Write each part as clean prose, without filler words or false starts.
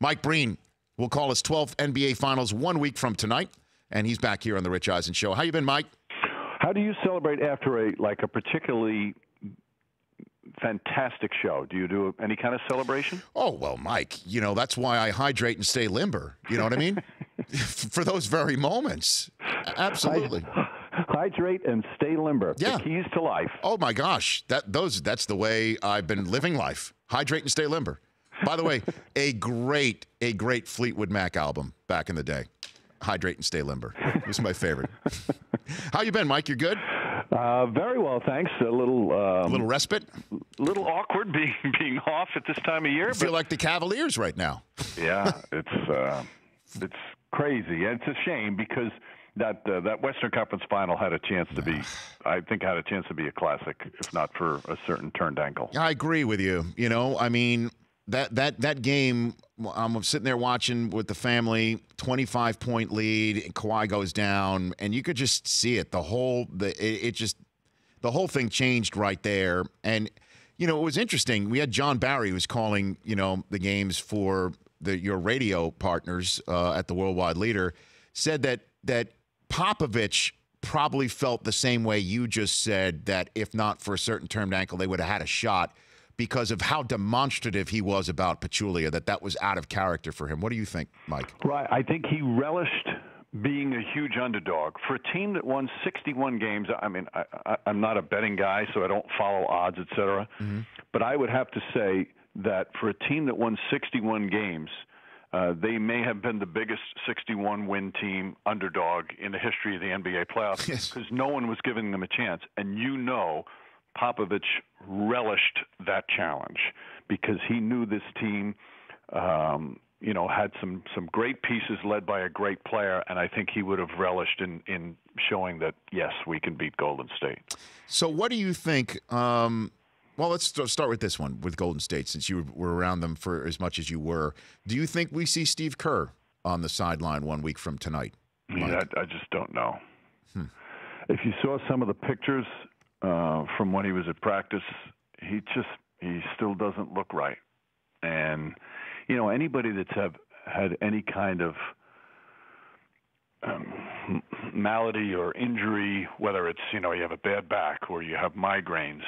Mike Breen will call his 12th NBA Finals 1 week from tonight, and he's back here on the Rich Eisen Show. How you been, Mike? How do you celebrate after a particularly fantastic show? Do you do any kind of celebration? Oh, well, Mike, that's why I hydrate and stay limber. You know what I mean? For those very moments. Absolutely. Hydrate and stay limber. Yeah. The keys to life. Oh, my gosh. That's the way I've been living life. Hydrate and stay limber. By the way, a great Fleetwood Mac album back in the day. Hydrate and stay limber. It was my favorite. How you been, Mike? You good? Very well, thanks. A little respite? A little awkward being off at this time of year. I feel like the Cavaliers right now. Yeah, it's crazy. It's a shame because that Western Conference Final had a chance to be, I think, had a chance to be a classic, if not for a certain turned ankle. I agree with you. I mean, that game, I'm sitting there watching with the family, 25-point lead, and Kawhi goes down, and you could just see it. The whole thing changed right there. And it was interesting. We had John Barry, who was calling the games for your radio partners at the Worldwide Leader, said that Popovich probably felt the same way you just said, that if not for a certain turned ankle, they would have had a shot, because of how demonstrative he was about Pachulia, that was out of character for him. What do you think, Mike? Right. I think he relished being a huge underdog. For a team that won 61 games, I mean, I'm not a betting guy, so I don't follow odds, et cetera. Mm-hmm. But I would have to say that for a team that won 61 games, they may have been the biggest 61-win team underdog in the history of the NBA playoffs, because no one was giving them a chance. And Popovich relished that challenge because he knew this team, had some great pieces led by a great player, and I think he would have relished in showing that, yes, we can beat Golden State. So what do you think? Well, let's start with this one, with Golden State, since you were around them for as much as you were. Do you think we see Steve Kerr on the sideline 1 week from tonight? Yeah, I just don't know. If you saw some of the pictures from when he was at practice, he still doesn't look right. And, anybody that's had any kind of malady or injury, whether it's, you have a bad back or you have migraines,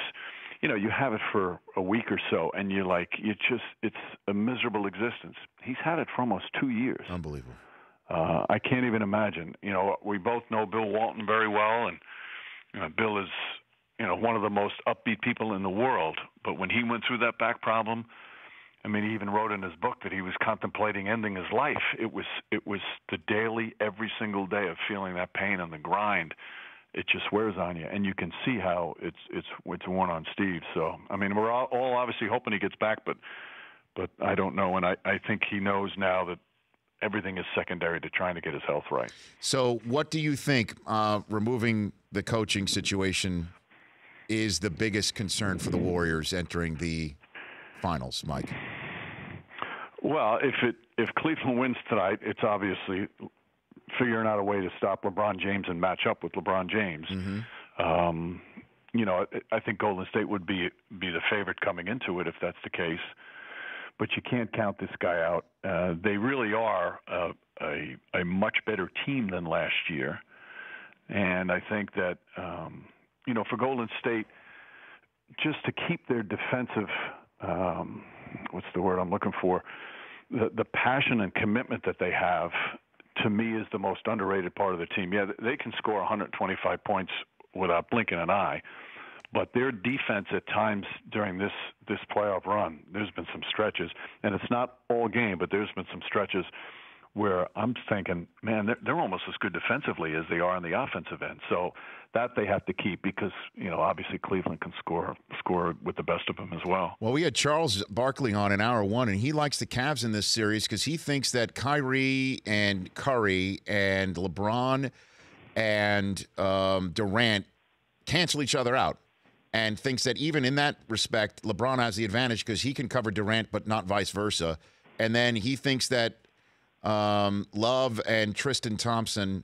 you have it for a week or so, and it's a miserable existence. He's had it for almost 2 years. Unbelievable. I can't even imagine. We both know Bill Walton very well, and Bill is one of the most upbeat people in the world. But when he went through that back problem, I mean, he even wrote in his book that he was contemplating ending his life. It was the daily, every single day of feeling that pain and the grind. It just wears on you, and you can see how it's worn on Steve. So, I mean, we're all obviously hoping he gets back, but I don't know, and I think he knows now that everything is secondary to trying to get his health right. So, what do you think, removing the coaching situation, is the biggest concern for the Warriors entering the finals, Mike? Well, if Cleveland wins tonight, it's obviously figuring out a way to stop LeBron James and match up with LeBron James. Mm-hmm. I think Golden State would be the favorite coming into it if that's the case. But you can't count this guy out. They really are a much better team than last year. And I think that, for Golden State, just to keep their defensive, what's the word I'm looking for, the passion and commitment that they have, to me, is the most underrated part of the team. Yeah, they can score 125 points without blinking an eye. But their defense at times during this playoff run, there's been some stretches, and it's not all game, but there's been some stretches where I'm thinking, man, they're almost as good defensively as they are on the offensive end. So that they have to keep because, obviously Cleveland can score with the best of them as well. Well, we had Charles Barkley on in hour one, and he likes the Cavs in this series because he thinks that Kyrie and Curry and LeBron and Durant cancel each other out, and thinks that even in that respect, LeBron has the advantage because he can cover Durant, but not vice versa. And then he thinks that Love and Tristan Thompson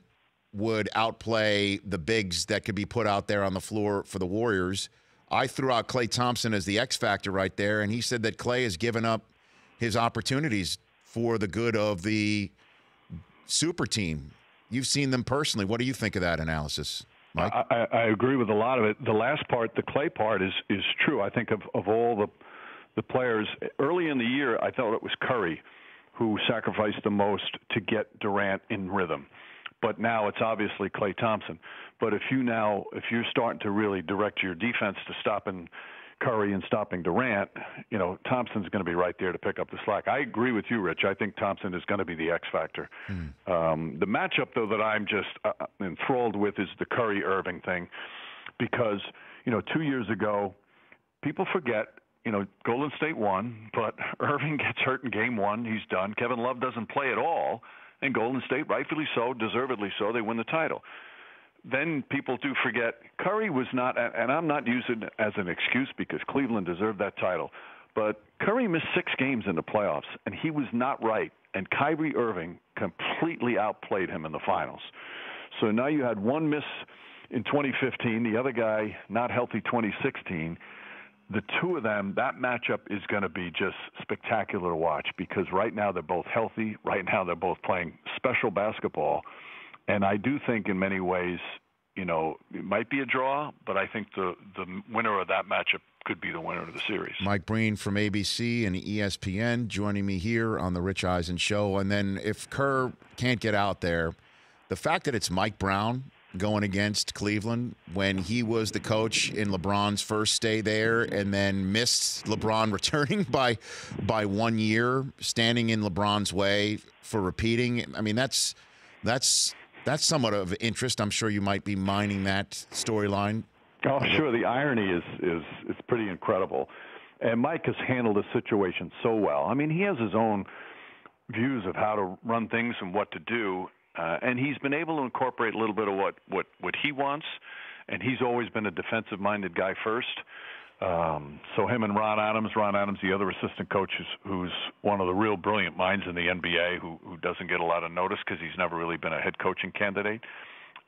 would outplay the bigs that could be put out there on the floor for the Warriors. I threw out Klay Thompson as the X factor right there, and he said that Klay has given up his opportunities for the good of the super team. You've seen them personally. What do you think of that analysis, Mike? I agree with a lot of it. The last part, the Clay part, is true. I think of all the players early in the year, I thought it was Curry who sacrificed the most to get Durant in rhythm. But now it's obviously Klay Thompson. But if you're starting to really direct your defense to stopping Curry and stopping Durant, Thompson's going to be right there to pick up the slack. I agree with you, Rich. I think Thompson is going to be the X factor. The matchup, though, that I'm just enthralled with is the Curry-Irving thing, because 2 years ago, people forget. Golden State won, but Irving gets hurt in game one. He's done. Kevin Love doesn't play at all, and Golden State, rightfully so, deservedly so, they win the title. Then people do forget Curry was not, and I'm not using it as an excuse because Cleveland deserved that title, but Curry missed 6 games in the playoffs, and he was not right, and Kyrie Irving completely outplayed him in the finals. So now you had one miss in 2015, the other guy not healthy 2016. The two of them, that matchup is going to be just spectacular to watch because right now they're both healthy. Right now they're both playing special basketball. And I do think in many ways, it might be a draw, but I think the winner of that matchup could be the winner of the series. Mike Breen from ABC and ESPN joining me here on the Rich Eisen Show. And then if Kerr can't get out there, the fact that it's Mike Brown going against Cleveland when he was the coach in LeBron's first stay there and then missed LeBron returning by 1 year, standing in LeBron's way for repeating. I mean, that's somewhat of interest. I'm sure you might be mining that storyline. Oh, sure. The irony is pretty incredible. And Mike has handled the situation so well. I mean, he has his own views of how to run things and what to do. And he's been able to incorporate a little bit of what he wants, and he's always been a defensive-minded guy first. So him and Ron Adams, the other assistant coach, who's one of the real brilliant minds in the NBA, who doesn't get a lot of notice because he's never really been a head coaching candidate.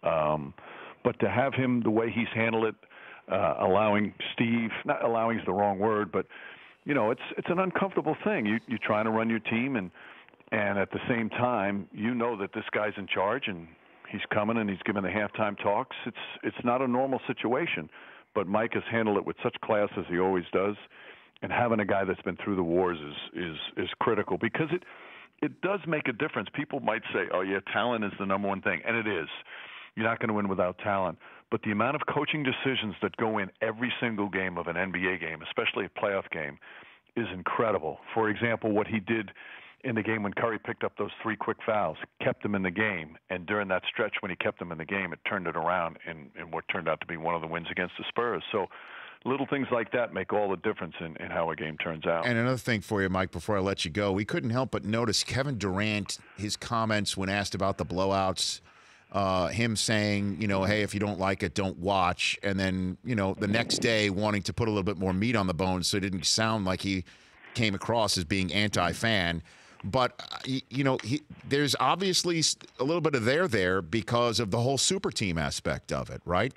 But to have him the way he's handled it, allowing Steve, not allowing is the wrong word, but it's an uncomfortable thing. You're trying to run your team and at the same time, that this guy's in charge and he's coming and he's giving the halftime talks. It's not a normal situation, but Mike has handled it with such class as he always does. And having a guy that's been through the wars is critical because it does make a difference. People might say, "Oh yeah, talent is the number one thing," and it is. You're not going to win without talent. But the amount of coaching decisions that go in every single game of an NBA game, especially a playoff game, is incredible. For example, what he did in the game when Curry picked up those 3 quick fouls, kept him in the game, and during that stretch when he kept him in the game, it turned it around in what turned out to be one of the wins against the Spurs. So little things like that make all the difference in how a game turns out. And another thing for you, Mike, before I let you go, we couldn't help but notice Kevin Durant, his comments when asked about the blowouts, him saying, hey, if you don't like it, don't watch, and then, the next day wanting to put a little bit more meat on the bones so it didn't sound like he came across as being anti-fan. But, there's obviously a little bit of there because of the whole super team aspect of it, right?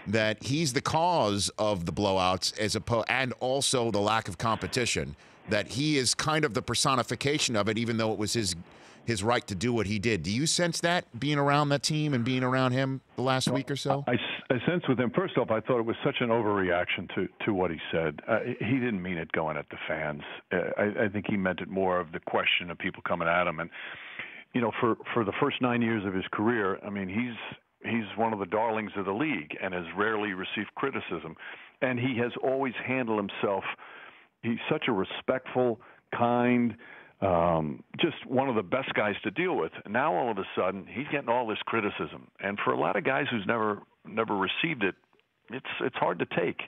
That he's the cause of the blowouts and also the lack of competition, that he is kind of the personification of it, even though it was his right to do what he did. Do you sense that being around that team and being around him the last week or so? I sense with him, first off, I thought it was such an overreaction to what he said. He didn't mean it going at the fans. I think he meant it more of the question of people coming at him. And, for the first 9 years of his career, I mean, he's one of the darlings of the league and has rarely received criticism. And he has always handled himself. He's such a respectful, kind, just one of the best guys to deal with. And now all of a sudden he's getting all this criticism, and for a lot of guys who's never received it, it's hard to take.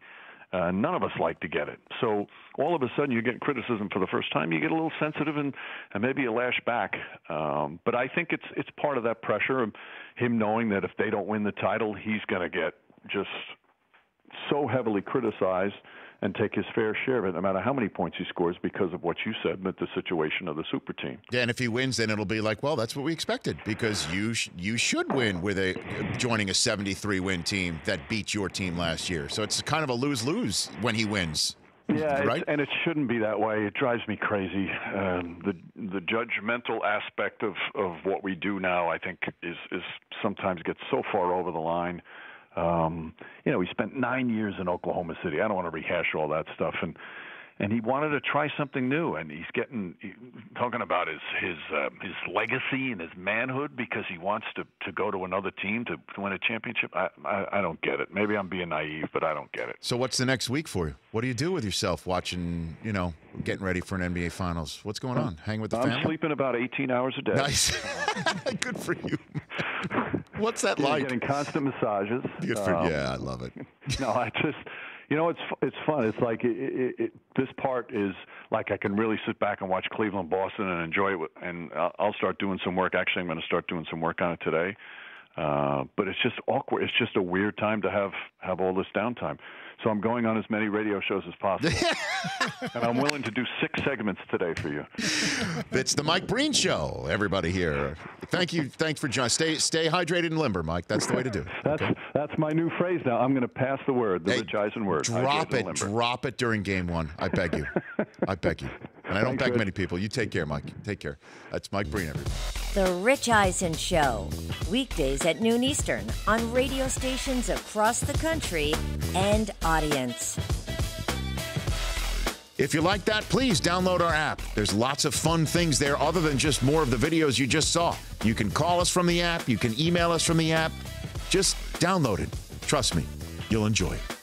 None of us like to get it. So all of a sudden you're getting criticism for the first time. You get a little sensitive and maybe you lash back. But I think it's part of that pressure of him knowing that if they don't win the title, he's going to get just so heavily criticized and take his fair share of it, no matter how many points he scores, because of what you said with the situation of the super team. Yeah, and if he wins, then it'll be like, well, that's what we expected, because you should win with joining a 73-win team that beat your team last year. So it's kind of a lose-lose when he wins. Yeah, right? And it shouldn't be that way. It drives me crazy. The judgmental aspect of what we do now, I think, is sometimes gets so far over the line. We spent 9 years in Oklahoma City. I don't want to rehash all that stuff, and he wanted to try something new, and he's talking about his legacy and his manhood because he wants to go to another team to win a championship. I don't get it. Maybe I'm being naive, but I don't get it. So what's the next week for you? What do you do with yourself watching, getting ready for an NBA Finals? What's going on? Hang with the family? I'm sleeping about 18 hours a day. Nice. Good for you. What's that like? Getting constant massages. Good for yeah, I love it. No, I just... it's fun. It's like this part is like I can really sit back and watch Cleveland, Boston, and enjoy it. And I'll start doing some work. Actually, I'm going to start doing some work on it today. But it's just awkward. It's just a weird time to have all this downtime. So I'm going on as many radio shows as possible. And I'm willing to do 6 segments today for you. It's the Mike Breen Show, everybody here. Thank you. Thanks for joining. Stay hydrated and limber, Mike. That's the way to do it. That's my new phrase now. I'm going to pass the word, the Rich Eisen word. Drop it during game 1. I beg you. I beg you. And I don't beg many people. You take care, Mike. Take care. That's Mike Breen, everybody. The Rich Eisen Show, weekdays at noon Eastern on radio stations across the country and audience. If you like that, please download our app. There's lots of fun things there other than just more of the videos you just saw. You can call us from the app. You can email us from the app. Just download it. Trust me, you'll enjoy it.